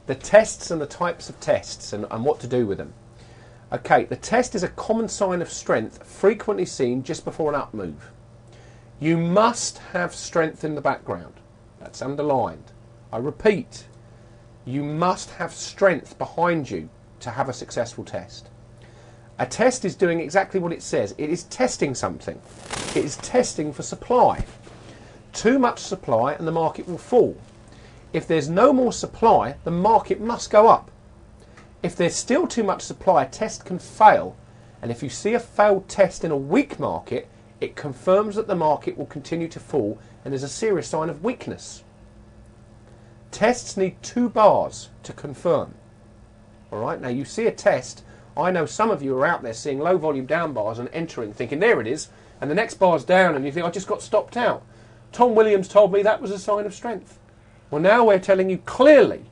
The tests and the types of tests and what to do with them. Okay, the test is a common sign of strength frequently seen just before an up move. You must have strength in the background. That's underlined. I repeat, you must have strength behind you to have a successful test. A test is doing exactly what it says. It is testing something. It is testing for supply. Too much supply and the market will fall. If there's no more supply, the market must go up. If there's still too much supply, a test can fail. And if you see a failed test in a weak market, it confirms that the market will continue to fall and there's a serious sign of weakness. Tests need 2 bars to confirm. All right, now you see a test. I know some of you are out there seeing low volume down bars and entering, thinking, there it is, and the next bar's down, and you think, I just got stopped out. Tom Williams told me that was a sign of strength. Well, now we're telling you clearly,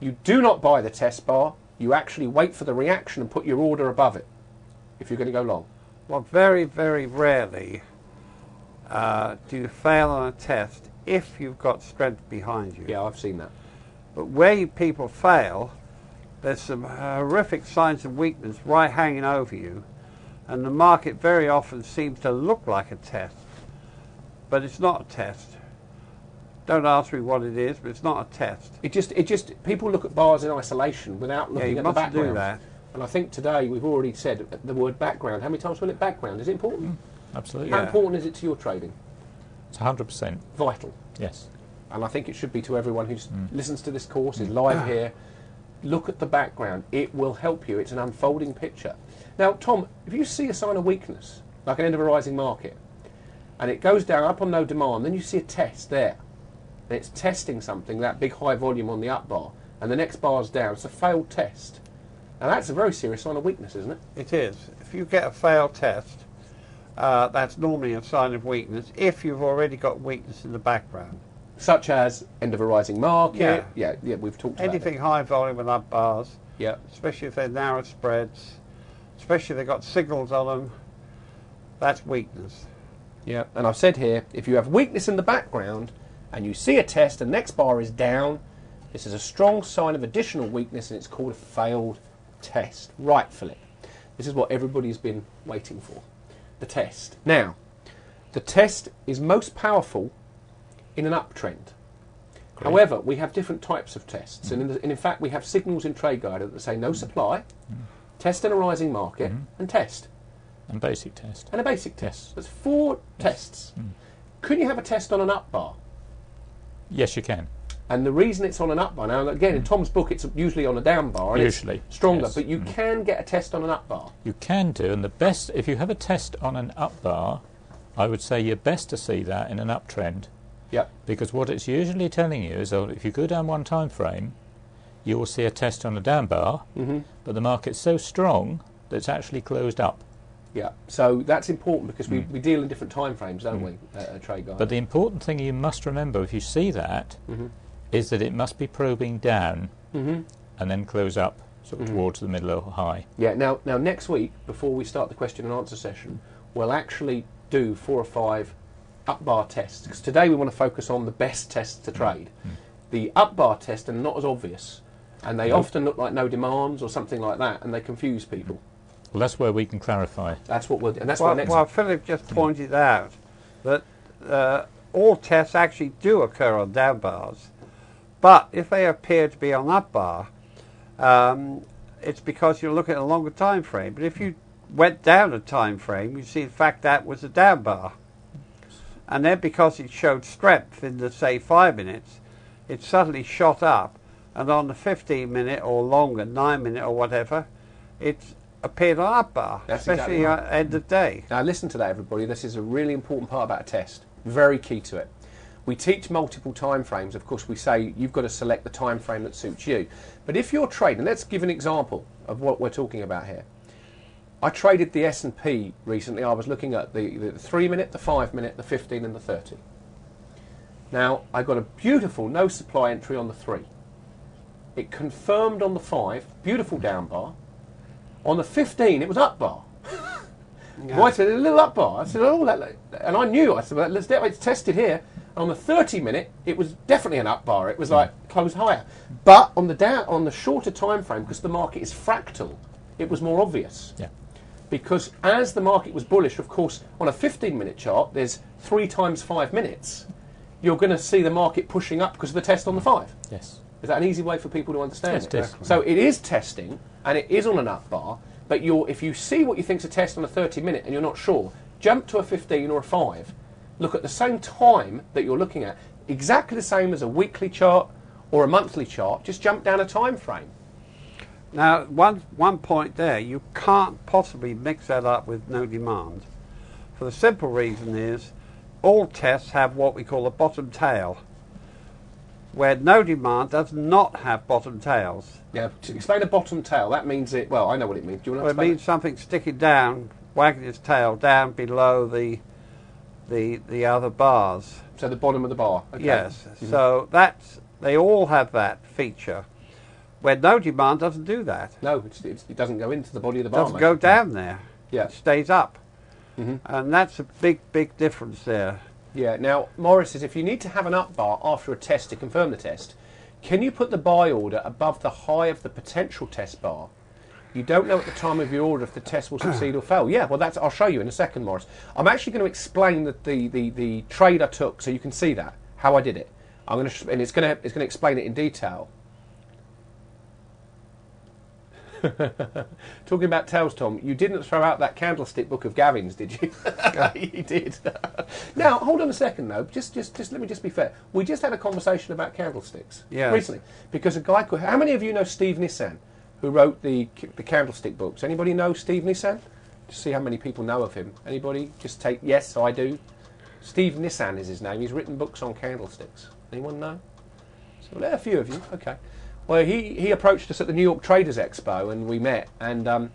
you do not buy the test bar, you actually wait for the reaction and put your order above it, if you're going to go long. Well, very, very rarely do you fail on a test if you've got strength behind you. Yeah, I've seen that. But where people fail, there's some horrific signs of weakness right hanging over you, and the market very often seems to look like a test, but it's not a test. Don't ask me what it is, but it's not a test. It just people look at bars in isolation without looking at the background. You must do that. And I think today we've already said the word background. How many times will it background? Is it important? Absolutely. How important is it to your trading? It's 100%. Vital. Yes. And I think it should be to everyone who listens to this course, is live here. Look at the background. It will help you. It's an unfolding picture. Now, Tom, if you see a sign of weakness, like an end of a rising market, and it goes down up on no demand, then you see a test there. And it's testing something, that big high volume on the up bar, and the next bar's down. It's a failed test. And that's a very serious sign of weakness, isn't it? It is. If you get a failed test, that's normally a sign of weakness if you've already got weakness in the background. Such as end of a rising market. Yeah, we've talked about anything high volume and up bars. Yeah. Especially if they're narrow spreads, especially if they've got signals on them, that's weakness. Yeah, and I've said here, if you have weakness in the background and you see a test and the next bar is down, this is a strong sign of additional weakness and it's called a failed test, rightfully. This is what everybody's been waiting for, the test. Now, the test is most powerful in an uptrend. Great. However, we have different types of tests, and in fact we have signals in Trade Guide that say no supply, test in a rising market, and test. And basic test. And a basic test. Yes. That's 4 tests. Could you have a test on an up bar? Yes, you can. And the reason it's on an up bar, now again in Tom's book it's usually on a down bar, and usually it's stronger, yes. but you can get a test on an up bar. You can do, and the best, if you have a test on an up bar, I would say you're best to see that in an uptrend. Yep. Because what it's usually telling you is that if you go down one time frame, you will see a test on a down bar, but the market's so strong that it's actually closed up. Yeah, so that's important because we deal in different time frames, don't we, at Trade Guide? But the important thing you must remember, if you see that, is that it must be probing down and then close up sort of towards the middle or high. Yeah, now next week, before we start the question and answer session, we'll actually do 4 or 5 up bar tests, because today we want to focus on the best tests to trade. The up bar tests are not as obvious, and they often look like no demands or something like that, and they confuse people. Well, that's where we can clarify. That's what we'll do, and that's what next. Well, Philip just pointed out that all tests actually do occur on down bars, but if they appear to be on up bar, it's because you're looking at a longer time frame. But if you went down a time frame, you see in fact that was a down bar. And then because it showed strength in the, say, 5 minutes, it suddenly shot up, and on the 15-minute or longer, 9-minute or whatever, it appeared on up bar, especially exactly right. at end of day. Now listen to that, everybody. This is a really important part about a test. Very key to it. We teach multiple time frames. Of course, we say you've got to select the time frame that suits you. But if you're trading, let's give an example of what we're talking about here. I traded the S&P recently. I was looking at the 3-minute, the 5-minute, the 15 and the 30. Now, I got a beautiful no supply entry on the 3. It confirmed on the 5, beautiful down bar. On the 15, it was up bar. Right, so a little up bar. I said, oh, and I knew. I said, well, let's do it. It's tested here. On the 30-minute, it was definitely an up bar. It was like close higher. But on the shorter time frame, because the market is fractal, it was more obvious. Yeah. Because as the market was bullish, of course, on a 15-minute chart, there's 3 times 5 minutes. You're going to see the market pushing up because of the test on the 5. Yes. Is that an easy way for people to understand Yes, it? it is. So it is testing, and it is on an up bar, but if you see what you think's a test on a 30-minute and you're not sure, jump to a 15 or a 5. Look at the same time that you're looking at, exactly the same as a weekly chart or a monthly chart, just jump down a time frame. Now, one point there, you can't possibly mix that up with no demand. For the simple reason is, all tests have what we call a bottom tail, where no demand does not have bottom tails. Yeah, to explain a bottom tail, that means it, well, I know what it means. Do you want to Well, it explain means something sticking down, wagging its tail down below the other bars. So the bottom of the bar. Okay. Yes, so they all have that feature, where no demand doesn't do that. No, it doesn't go into the body of the It bar. doesn't mate. go down there. Yeah. It stays up. Mhm. And that's a big difference there. Yeah. Now, Morris says if you need to have an up bar after a test to confirm the test, can you put the buy order above the high of the potential test bar? You don't know at the time of your order if the test will succeed or fail. Yeah, well, I'll show you in a second, Morris. I'm actually going to explain the trade I took, so you can see that how I did it. And it's going to explain it in detail. Talking about tails, Tom, you didn't throw out that candlestick book of Gavin's, did you? You did. Now, hold on a second, though. Just let me just be fair. We just had a conversation about candlesticks recently because a guy called. How many of you know Steve Nissan, who wrote the candlestick books? Anybody know Steve Nissan? Just see how many people know of him. Anybody? Just take yes, I do. Steve Nissan is his name. He's written books on candlesticks. Anyone know? So there are a few of you. Okay. Well, he approached us at the New York Traders Expo, and we met. And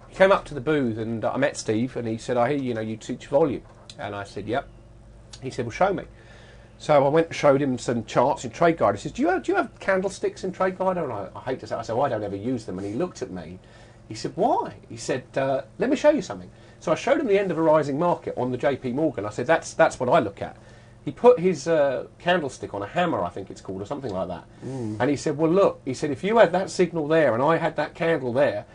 he came up to the booth, and I met Steve, and he said, "I hear you teach volume." And I said, "Yep." He said, "Well, show me." So I went and showed him some charts in Trade Guide. He says, "Do you have candlesticks in Trade Guide?" And I hate to say, I said, "Well, I don't ever use them." And he looked at me. He said, "Why?" He said, "Let me show you something." So I showed him the end of a rising market on the JP Morgan. I said, "That's what I look at." He put his candlestick on a hammer, I think it's called, or something like that. And he said, "Well, look," he said, "if you had that signal there and I had that candle there,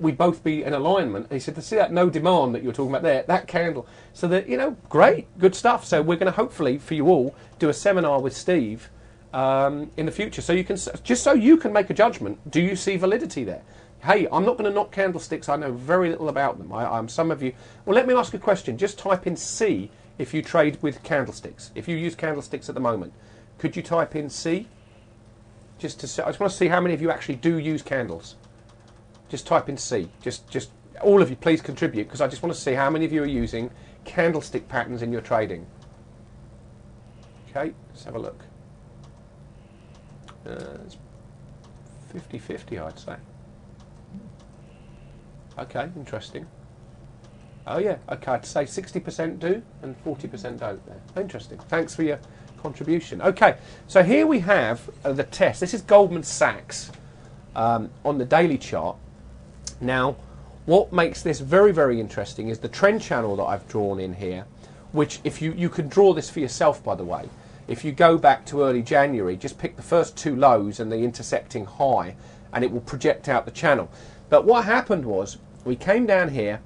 we'd both be in alignment." And he said, "To see that no demand that you were talking about there, that candle." So that, great, good stuff. So we're going to hopefully, for you all, do a seminar with Steve in the future. So you can, just so you can make a judgment, do you see validity there? Hey, I'm not going to knock candlesticks. I know very little about them. I'm some of you. Well, let me ask a question. Just type in C. If you trade with candlesticks, if you use candlesticks at the moment, could you type in C? I just want to see how many of you actually do use candles. Just type in C. Just all of you, please contribute, because I just want to see how many of you are using candlestick patterns in your trading. Okay, let's have a look. It's 50-50, I'd say. Okay, interesting. Oh yeah, okay, I'd say 60% do and 40% don't there. Interesting. Thanks for your contribution. Okay, so here we have the test. This is Goldman Sachs on the daily chart. Now, what makes this very, very interesting is the trend channel that I've drawn in here, which if you can draw this for yourself, by the way. If you go back to early January, just pick the first 2 lows and the intercepting high, and it will project out the channel. But what happened was, we came down here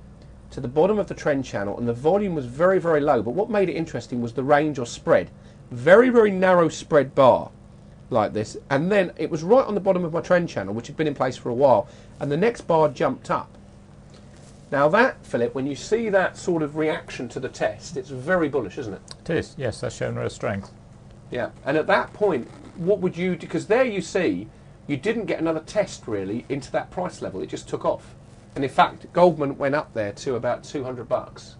to the bottom of the trend channel, and the volume was very, very low. But what made it interesting was the range or spread. Very, very narrow spread bar, like this. And then it was right on the bottom of my trend channel, which had been in place for a while. And the next bar jumped up. Now that, Philip, when you see that sort of reaction to the test, it's very bullish, isn't it? It is, yes, that's shown real strength. Yeah. And at that point, what would you do? Because there you see, you didn't get another test, really, into that price level. It just took off. And in fact, Goldman went up there to about $200.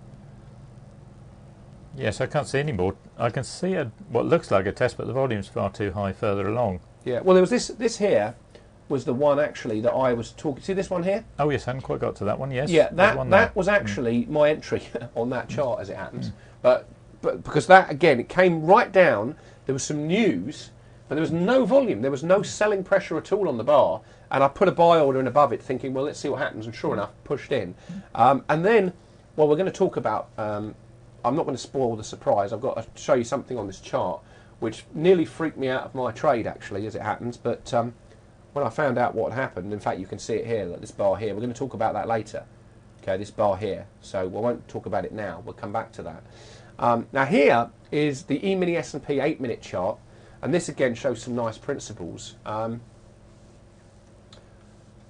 Yes, I can't see any more. I can see what looks like a test, but the volume's far too high further along. Yeah, well, there was this here was the one actually that I was talking. See this one here? Oh yes, I hadn't quite got to that one. Yes. Yeah, there's one there. that was actually my entry on that chart, as it happens. But because that again, it came right down. There was some news, but there was no volume. There was no selling pressure at all on the bar. And I put a buy order in above it, thinking, well, let's see what happens. And sure enough, pushed in. And then, well, we're going to talk about. I'm not going to spoil the surprise. I've got to show you something on this chart. which nearly freaked me out of my trade, actually, as it happens. But when I found out what had happened, in fact, you can see it here, like this bar here. We're going to talk about that later. Okay, this bar here. So we won't talk about it now. We'll come back to that. Now here is the E-mini S&P 8-minute chart, and this again shows some nice principles.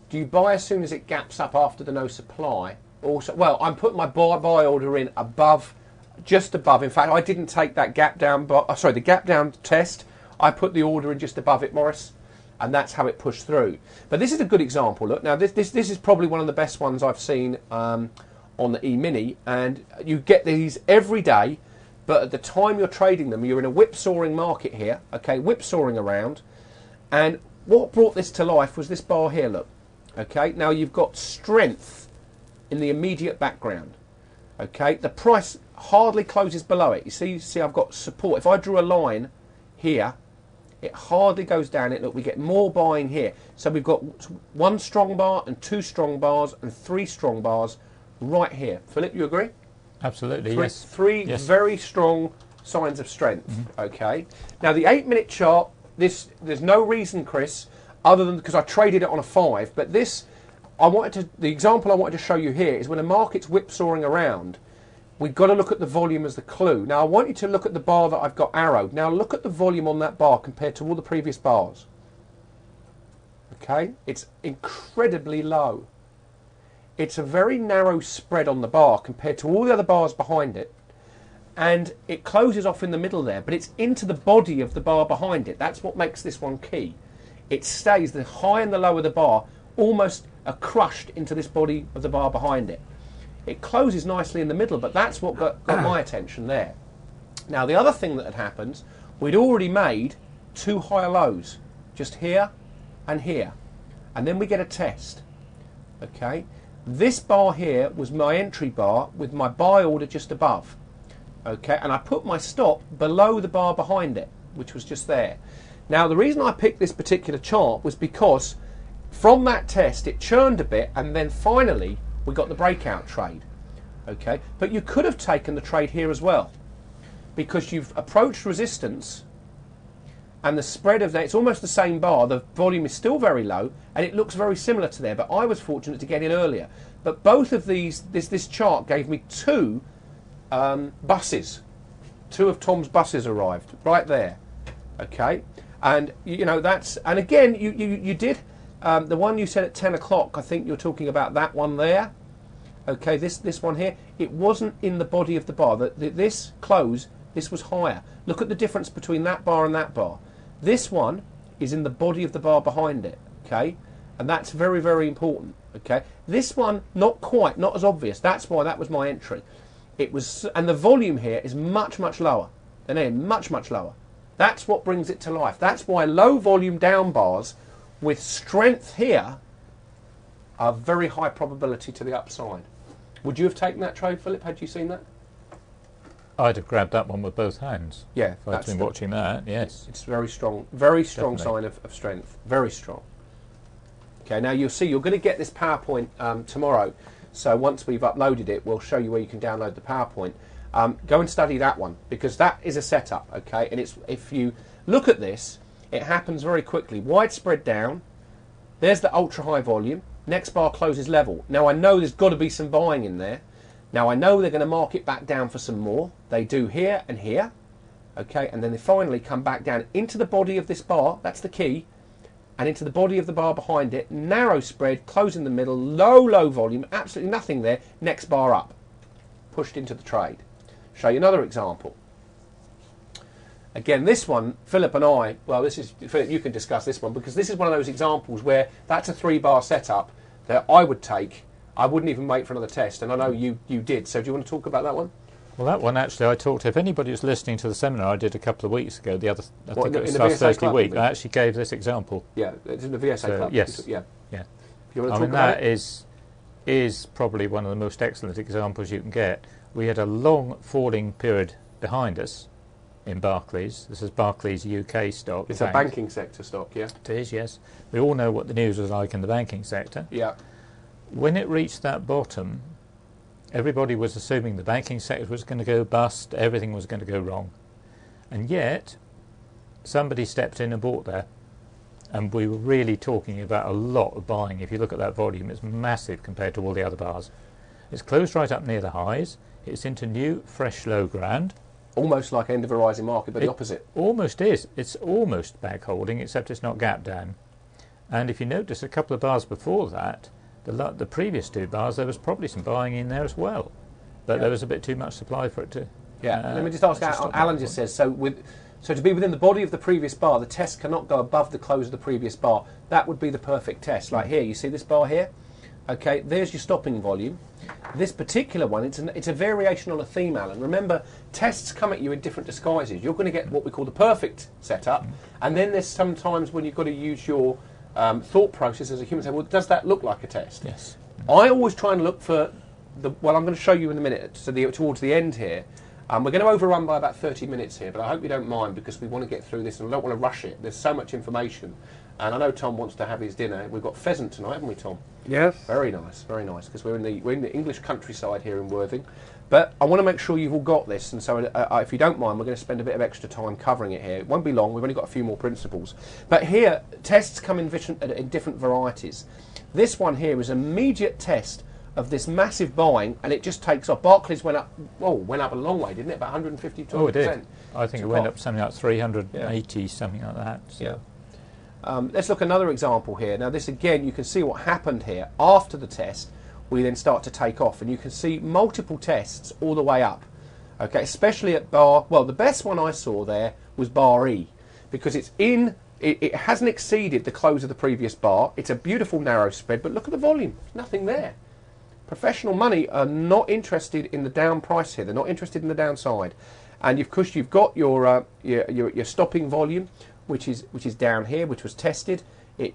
Do you buy as soon as it gaps up after the no supply? Also, well, I'm putting my buy order in above, just above. In fact, I didn't take that gap down, the gap down test. I put the order in just above it, Morris, and that's how it pushed through. But this is a good example. Look, now this is probably one of the best ones I've seen on the E-mini, and you get these every day. But at the time you're trading them, you're in a whipsawing market here. Okay, whipsawing around, and what brought this to life was this bar here. Look. Okay, now you've got strength in the immediate background. Okay, the price hardly closes below it. You see I've got support. If I drew a line here, it hardly goes down it. Look, we get more buying here. So we've got one strong bar and two strong bars and three strong bars right here. Philip, you agree? Absolutely, yes. Yes. Very strong signs of strength. Okay, now the 8-minute chart, there's no reason, Chris, other than because I traded it on a 5, but this, the example I wanted to show you here is when a market's whipsawing around, we've got to look at the volume as the clue. Now I want you to look at the bar that I've got arrowed. Now look at the volume on that bar compared to all the previous bars. Okay, it's incredibly low. It's a very narrow spread on the bar compared to all the other bars behind it. And it closes off in the middle there, but it's into the body of the bar behind it. That's what makes this one key. It stays, the high and the low of the bar almost are crushed into this body of the bar behind it. It closes nicely in the middle, but that's what got my attention there. Now the other thing that had happened, we'd already made two higher lows, just here and here. And then we get a test. Okay, this bar here was my entry bar with my buy order just above. Okay, and I put my stop below the bar behind it, which was just there. Now the reason I picked this particular chart was because from that test it churned a bit and then finally we got the breakout trade. Okay, but you could have taken the trade here as well because you've approached resistance and the spread of that, it's almost the same bar, the volume is still very low and it looks very similar to there, but I was fortunate to get in earlier. But both of these, this chart gave me two buses. Two of Tom's buses arrived right there. Okay, and you know that's, and again you did the one you said at 10 o'clock, I think you're talking about that one there. Okay, this one here, it wasn't in the body of the bar. This close, this was higher. Look at the difference between that bar and that bar. This one is in the body of the bar behind it. Okay, and that's very, very important. Okay, this one not quite, not as obvious. That's why that was my entry. It was, and the volume here is much, much lower than here, much, much lower. That's what brings it to life. That's why low volume down bars with strength here are very high probability to the upside. Would you have taken that trade, Philip, had you seen that? I'd have grabbed that one with both hands. Yeah, if I'd been watching that, yes. It's very strong sign of strength, very strong. Okay, now you'll see, you're going to get this PowerPoint tomorrow, so once we've uploaded it, we'll show you where you can download the PowerPoint. Go and study that one, because that is a setup, okay? And it's, if you look at this, it happens very quickly. Widespread down, there's the ultra high volume, next bar closes level. Now I know there's got to be some buying in there. Now I know they're going to mark it back down for some more. They do here and here, okay? And then they finally come back down into the body of this bar, that's the key, and into the body of the bar behind it, narrow spread, close in the middle, low volume, absolutely nothing there, next bar up, pushed into the trade. Show you another example. Again, this one, Philip and I, well, this is, Philip, you can discuss this one, because this is one of those examples where that's a 3-bar setup that I would take. I wouldn't even wait for another test, and I know you did. So do you want to talk about that one? Well, that one actually, I talked to, if anybody was listening to the seminar I did a couple of weeks ago, I think it was last Thursday week, I actually gave this example. Yeah, it's in the VSA Club. Yes. Yeah. Yeah. You want to talk about that is probably one of the most excellent examples you can get. We had a long falling period behind us in Barclays. This is Barclays UK stock. It's a banking sector stock, yeah? It is, yes. We all know what the news was like in the banking sector. Yeah. When it reached that bottom, everybody was assuming the banking sector was going to go bust, everything was going to go wrong. And yet, somebody stepped in and bought there. And we were really talking about a lot of buying. If you look at that volume, it's massive compared to all the other bars. It's closed right up near the highs. It's into new, fresh, low ground. Almost like end of a rising market, but the opposite. Almost is. It's almost bag holding, except it's not gap down. And if you notice, a couple of bars before that, the previous 2 bars, there was probably some buying in there as well. But there was a bit too much supply for it to... Yeah, let me just ask, Alan just says, so to be within the body of the previous bar, the test cannot go above the close of the previous bar. That would be the perfect test. Like here, you see this bar here? Okay, there's your stopping volume. This particular one, it's a variation on a theme, Alan. Remember, tests come at you in different disguises. You're going to get what we call the perfect setup, and then there's sometimes when you've got to use your thought process as a human, say, well, does that look like a test? Yes. I always try and look for well, I'm going to show you in a minute, towards the end here. We're going to overrun by about 30 minutes here, but I hope you don't mind because we want to get through this and I don't want to rush it. There's so much information. And I know Tom wants to have his dinner. We've got pheasant tonight, haven't we, Tom? Yes. Very nice, because we're in the English countryside here in Worthing. But I want to make sure you've all got this, and so if you don't mind, we're going to spend a bit of extra time covering it here. It won't be long. We've only got a few more principles. But here, tests come in different varieties. This one here is an immediate test of this massive buying, and it just takes off. Barclays went up a long way, didn't it? About 150 to 200%. Oh, it did. I think it went up something like 380, something like that. So. Yeah. Let's look at another example here. Now, this again, you can see what happened here. After the test, we then start to take off, and you can see multiple tests all the way up. Okay, especially at bar. Well, the best one I saw there was bar E, because it hasn't exceeded the close of the previous bar. It's a beautiful narrow spread, but look at the volume. There's nothing there. Professional money are not interested in the down price here. They're not interested in the downside. And of course, you've got your stopping volume, which is down here, which was tested. It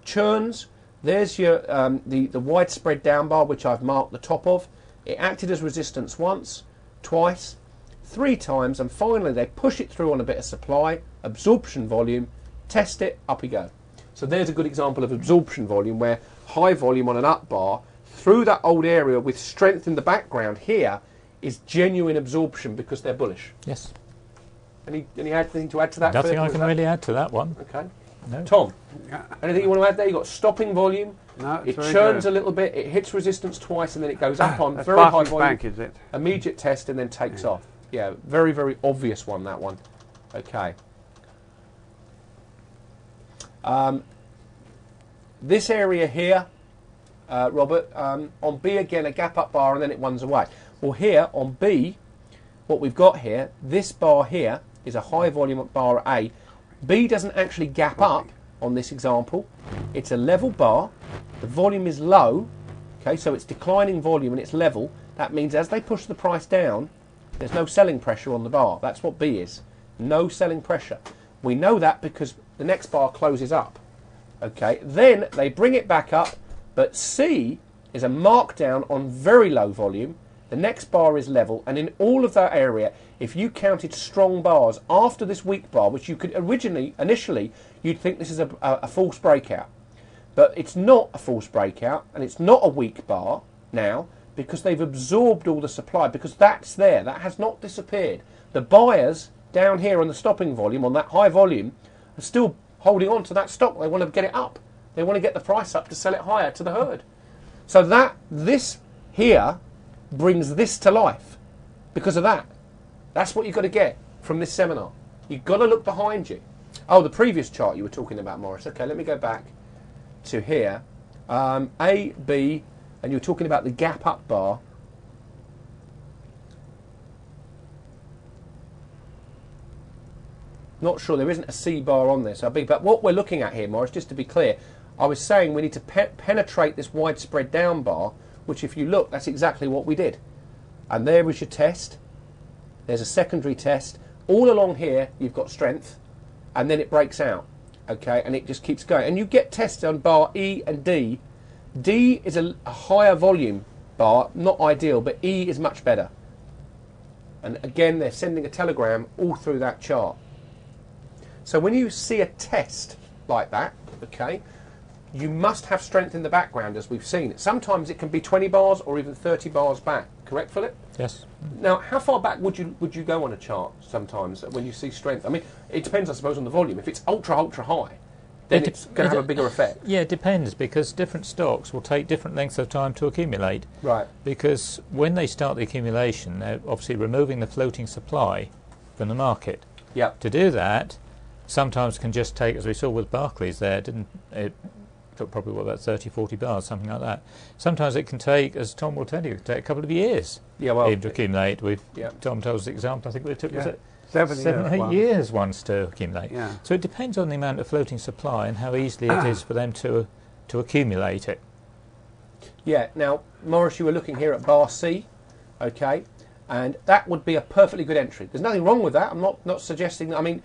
churns. There's your the widespread down bar, which I've marked the top of. It acted as resistance once, twice, 3 times, and finally they push it through on a bit of supply, absorption volume, test it, up we go. So there's a good example of absorption volume, where high volume on an up bar through that old area with strength in the background here is genuine absorption because they're bullish. Yes. Anything to add to that? Nothing I can really add to that one. Okay. No. Tom, anything you want to add there? You've got stopping volume. No, it churns a little bit, it hits resistance twice, and then it goes up on very high volume. Bank, is it? Immediate test and then takes off. Yeah, very, very obvious one, that one. Okay. This area here, Robert, on B again, a gap up bar and then it runs away. Well, here on B, what we've got here, this bar here is a high volume bar at A. B doesn't actually gap up on this example. It's a level bar. The volume is low. Okay, so it's declining volume and it's level. That means as they push the price down, there's no selling pressure on the bar. That's what B is. No selling pressure. We know that because the next bar closes up. Okay, then they bring it back up, but C is a markdown on very low volume. The next bar is level, and in all of that area, if you counted strong bars after this weak bar, which you could initially, you'd think this is a false breakout. But it's not a false breakout, and it's not a weak bar now, because they've absorbed all the supply, because that's there. That has not disappeared. The buyers down here on the stopping volume, on that high volume, are still holding on to that stock. They want to get it up. They want to get the price up to sell it higher to the herd. So this here brings this to life because of that. That's what you've got to get from this seminar. You've got to look behind you. Oh, the previous chart you were talking about, Morris. Okay, let me go back to here. A, B, and you were talking about the gap up bar. Not sure, there isn't a C bar on there, so big. But what we're looking at here, Morris, just to be clear, I was saying we need to penetrate this widespread down bar, which if you look, that's exactly what we did. And there was your test. There's a secondary test. All along here, you've got strength, and then it breaks out, okay, and it just keeps going. And you get tests on bar E and D. D is a higher volume bar, not ideal, but E is much better. And again, they're sending a telegram all through that chart. So when you see a test like that, okay, you must have strength in the background, as we've seen. Sometimes it can be 20 bars or even 30 bars back. Correct, Philip? Yes. Now, how far back would you go on a chart sometimes when you see strength? I mean, it depends, I suppose, on the volume. If it's ultra high, then it's going to have a bigger effect. Yeah, it depends, because different stocks will take different lengths of time to accumulate. Right. Because when they start the accumulation, they're obviously removing the floating supply from the market. Yep. To do that, sometimes can just take, as we saw with Barclays there, it took probably about 30, 40 bars, something like that. Sometimes it can take, as Tom will tell you, it can take a couple of years even to accumulate. Tom told us the example, I think it took was it 7, 8 years once to accumulate. Yeah. So it depends on the amount of floating supply and how easily it is for them to accumulate it. Yeah. Now, Morris, you were looking here at bar C, okay, and that would be a perfectly good entry. There's nothing wrong with that. I'm not suggesting that. I mean,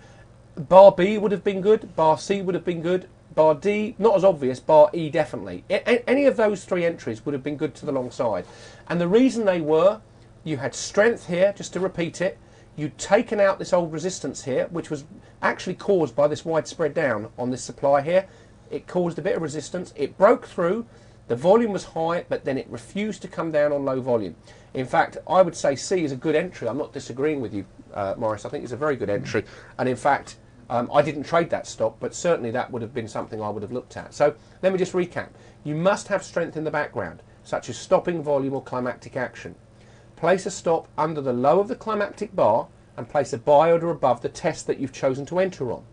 bar B would have been good, bar C would have been good, bar D, not as obvious, bar E definitely. Any of those three entries would have been good to the long side. And the reason they were, you had strength here, just to repeat it, you'd taken out this old resistance here, which was actually caused by this widespread down on this supply here. It caused a bit of resistance, it broke through, the volume was high, but then it refused to come down on low volume. In fact, I would say C is a good entry. I'm not disagreeing with you, Morris. I think it's a very good entry. And in fact, I didn't trade that stock, but certainly that would have been something I would have looked at. So let me just recap. You must have strength in the background, such as stopping volume or climactic action. Place a stop under the low of the climactic bar and place a buy order above the test that you've chosen to enter on.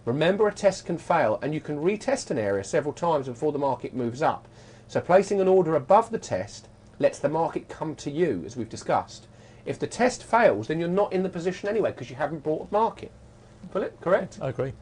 Remember, a test can fail and you can retest an area several times before the market moves up. So placing an order above the test lets the market come to you, as we've discussed. If the test fails, then you're not in the position anyway because you haven't bought a market. Philip, correct? I agree.